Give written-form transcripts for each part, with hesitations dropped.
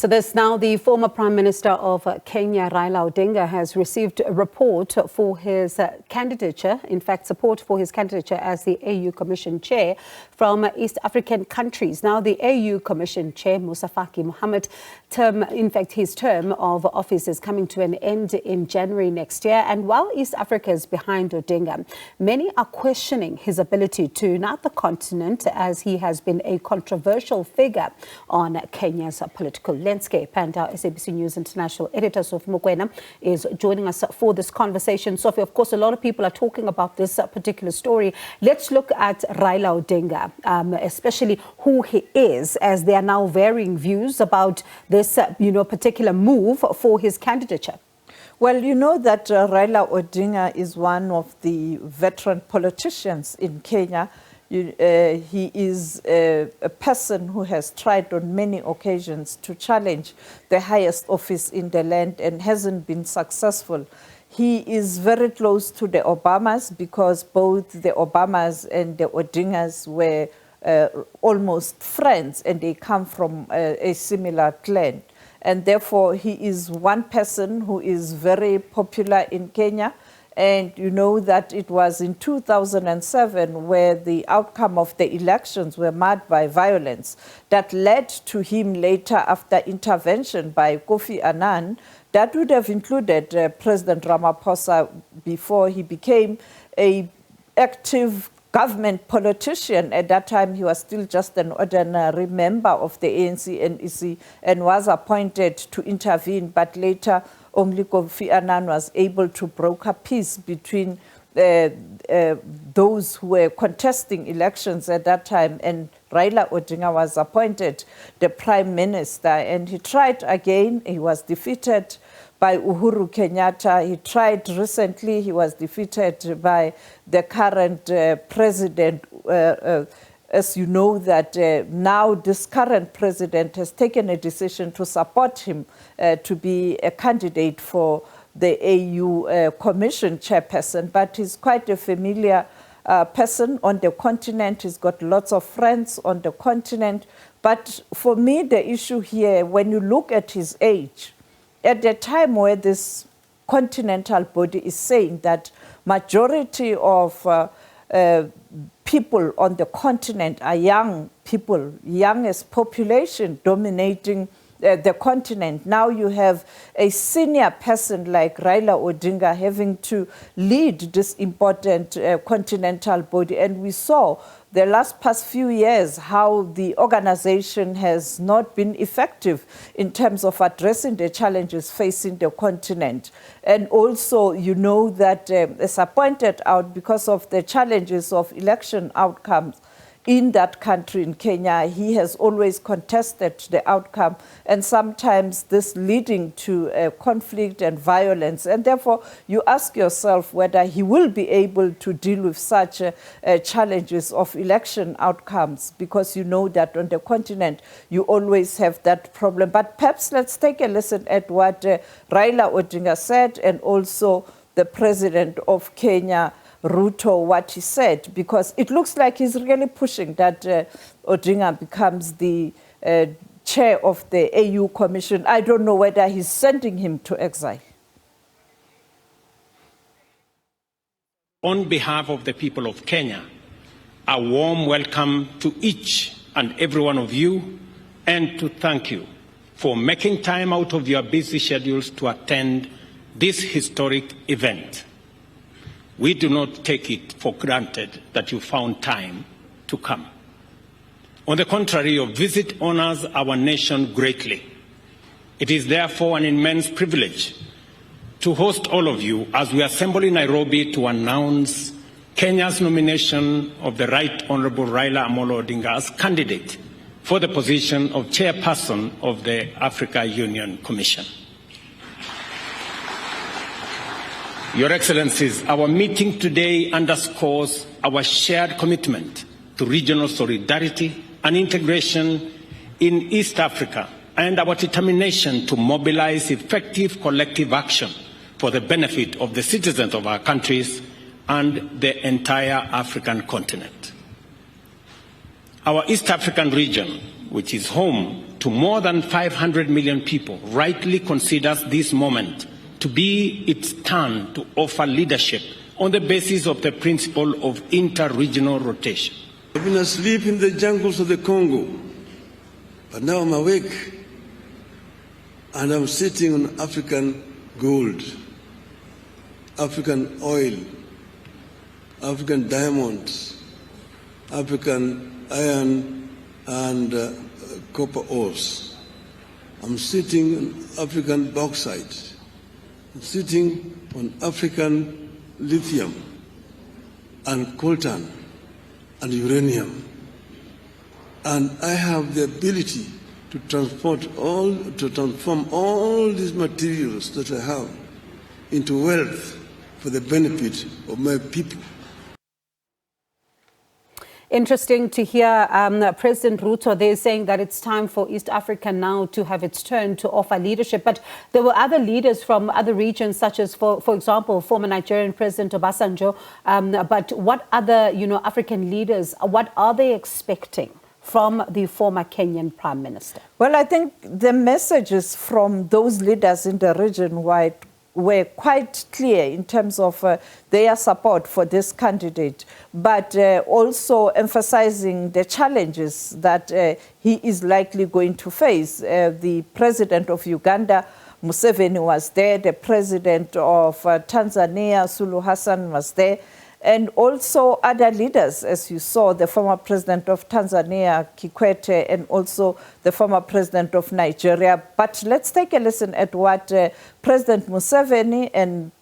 So this now, the former Prime Minister of Kenya, Raila Odinga, has received a report for his candidature, in fact, support for his candidature as the AU Commission Chair from East African countries. Now, the AU Commission Chair, Moussa Faki Mahamat, his term of office is coming to an end in January next year. And while East Africa is behind Odinga, many are questioning his ability to unite the continent, as he has been a controversial figure on Kenya's political landscape. And our SABC News International editor, Sophie Mokoena, is joining us for this conversation. Sophie, of course, a lot of people are talking about this particular story. Let's look at Raila Odinga, especially who he is, as there are now varying views about this, particular move for his candidature. Well, you know that Raila Odinga is one of the veteran politicians in Kenya. He is a person who has tried on many occasions to challenge the highest office in the land and hasn't been successful. He is very close to the Obamas because both the Obamas and the Odingas were almost friends, and they come from a similar clan. And therefore, he is one person who is very popular in Kenya. And you know that it was in 2007 where the outcome of the elections were marred by violence that led to him later, after intervention by Kofi Annan, that would have included President Ramaphosa before he became an active government politician. At that time, he was still just an ordinary member of the ANC-NEC and was appointed to intervene, but later only Kofi Annan was able to broker peace between those who were contesting elections at that time, and Raila Odinga was appointed the Prime Minister, and he tried again. He was defeated by Uhuru Kenyatta. He tried recently. He was defeated by the current president. As you know, that now this current president has taken a decision to support him to be a candidate for the AU Commission chairperson. But he's quite a familiar person on the continent. He's got lots of friends on the continent. But for me, the issue here, when you look at his age, at the time where this continental body is saying that majority of people on the continent are young people, youngest population dominating the continent. Now you have a senior person like Raila Odinga having to lead this important continental body. And we saw the past few years how the organization has not been effective in terms of addressing the challenges facing the continent. And also, you know that, as I pointed out, because of the challenges of election outcomes in that country, in Kenya, he has always contested the outcome, and sometimes this leading to conflict and violence. And therefore, you ask yourself whether he will be able to deal with such challenges of election outcomes, because you know that on the continent, you always have that problem. But perhaps let's take a listen at what Raila Odinga said, and also the president of Kenya, Ruto, what he said, because it looks like he's really pushing that Odinga becomes the chair of the AU Commission. I don't know whether he's sending him to exile. On behalf of the people of Kenya, a warm welcome to each and every one of you, and to thank you for making time out of your busy schedules to attend this historic event. We do not take it for granted that you found time to come. On the contrary, your visit honors our nation greatly. It is therefore an immense privilege to host all of you as we assemble in Nairobi to announce Kenya's nomination of the Right Honorable Raila Odinga as candidate for the position of chairperson of the Africa Union Commission. Your Excellencies, our meeting today underscores our shared commitment to regional solidarity and integration in East Africa, and our determination to mobilize effective collective action for the benefit of the citizens of our countries and the entire African continent. Our East African region, which is home to more than 500 million people, rightly considers this moment to be its turn to offer leadership on the basis of the principle of inter-regional rotation. I've been asleep in the jungles of the Congo, but now I'm awake and I'm sitting on African gold, African oil, African diamonds, African iron and copper ores. I'm sitting on African bauxite. I'm sitting on African lithium and coltan and uranium. And I have the ability to transform all these materials that I have into wealth for the benefit of my people. Interesting to hear President Ruto there saying that it's time for East Africa now to have its turn to offer leadership. But there were other leaders from other regions, such as, for example, former Nigerian President Obasanjo. But what other, African leaders, what are they expecting from the former Kenyan Prime Minister? Well, I think the messages from those leaders in the region were quite clear in terms of their support for this candidate, but also emphasizing the challenges that he is likely going to face. The president of Uganda, Museveni, was there. The president of Tanzania, Suluhu Hassan, was there. And also other leaders, as you saw, the former president of Tanzania, Kikwete, and also the former president of Nigeria. But let's take a listen at what President Museveni and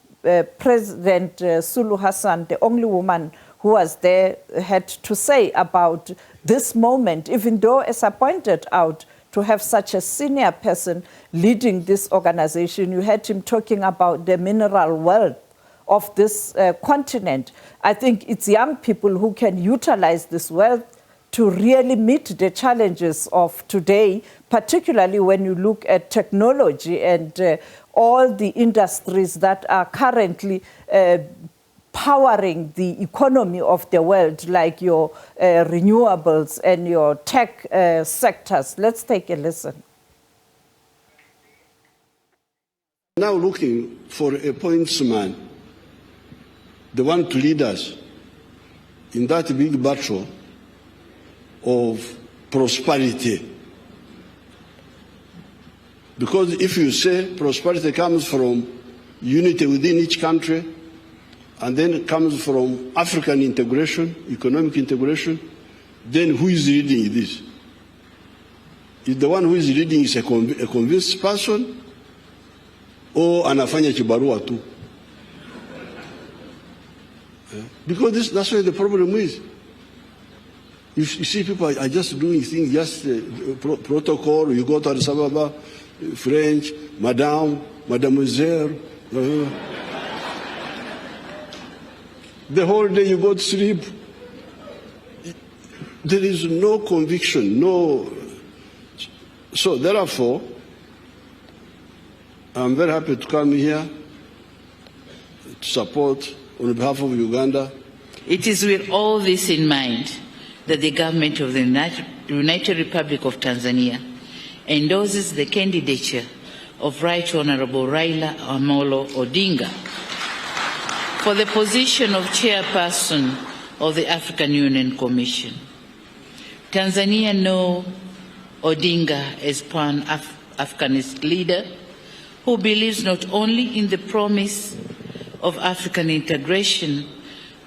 President Suluhu Hassan, the only woman who was there, had to say about this moment, even though, as I pointed out, to have such a senior person leading this organization. You heard him talking about the mineral wealth of this continent. I think it's young people who can utilize this wealth to really meet the challenges of today, particularly when you look at technology and all the industries that are currently powering the economy of the world, like your renewables and your tech sectors. Let's take a listen. Now looking for a pointsman, the one to lead us in that big battle of prosperity. Because if you say prosperity comes from unity within each country, and then it comes from African integration, economic integration, then who is leading this? Is the one who is leading is a convinced person, or anafanya kibarua tu? Because that's where the problem is. You see, people are just doing things, just protocol. You go to Addis Ababa, French, Madame, Mademoiselle. The whole day you go to sleep. There is no conviction, no. So therefore, I'm very happy to come here to support on behalf of Uganda. It is with all this in mind that the government of the United Republic of Tanzania endorses the candidature of Right Honorable Raila Odinga for the position of chairperson of the African Union Commission. Tanzania knows Odinga as Pan-Africanist leader who believes not only in the promise of African integration,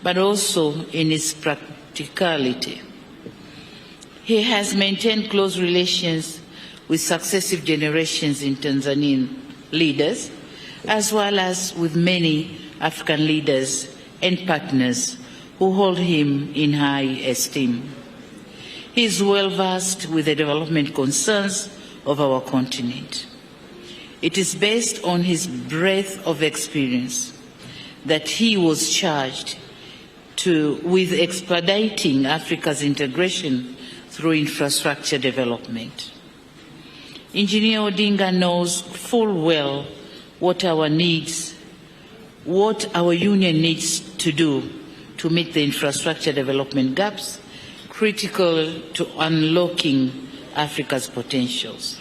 but also in its practicality. He has maintained close relations with successive generations in Tanzanian leaders, as well as with many African leaders and partners who hold him in high esteem. He is well versed with the development concerns of our continent. It is based on his breadth of experience that he was charged with expediting Africa's integration through infrastructure development. Engineer Odinga knows full well what our union needs to do to meet the infrastructure development gaps critical to unlocking Africa's potentials.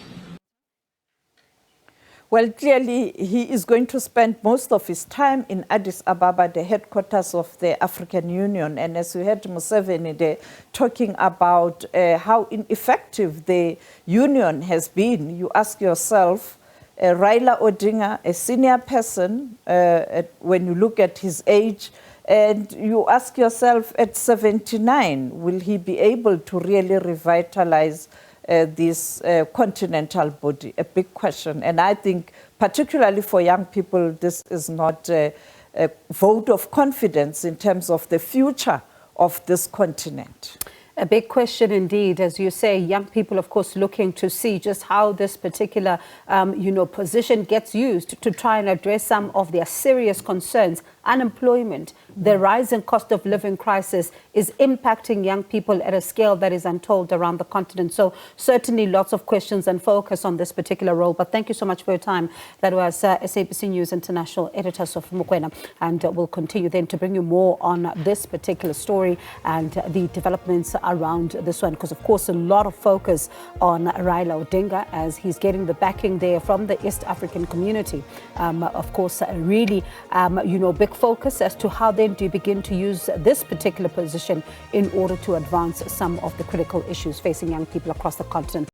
Well, clearly, he is going to spend most of his time in Addis Ababa, the headquarters of the African Union. And as we heard Museveni there talking about how ineffective the union has been, you ask yourself, Raila Odinga, a senior person, when you look at his age, and you ask yourself, at 79, will he be able to really revitalize this continental body? A big question. And I think, particularly for young people, this is not a vote of confidence in terms of the future of this continent. A big question indeed, as you say, young people, of course, looking to see just how this particular, position gets used to try and address some of their serious concerns. Unemployment, the rising cost of living crisis is impacting young people at a scale that is untold around the continent. So certainly lots of questions and focus on this particular role. But thank you so much for your time. That was SABC News International Editor Sophie Mokoena. And we'll continue then to bring you more on this particular story and the developments around this one. Because, of course, a lot of focus on Raila Odinga as he's getting the backing there from the East African community. Of course, really, big focus as to how then do you begin to use this particular position in order to advance some of the critical issues facing young people across the continent.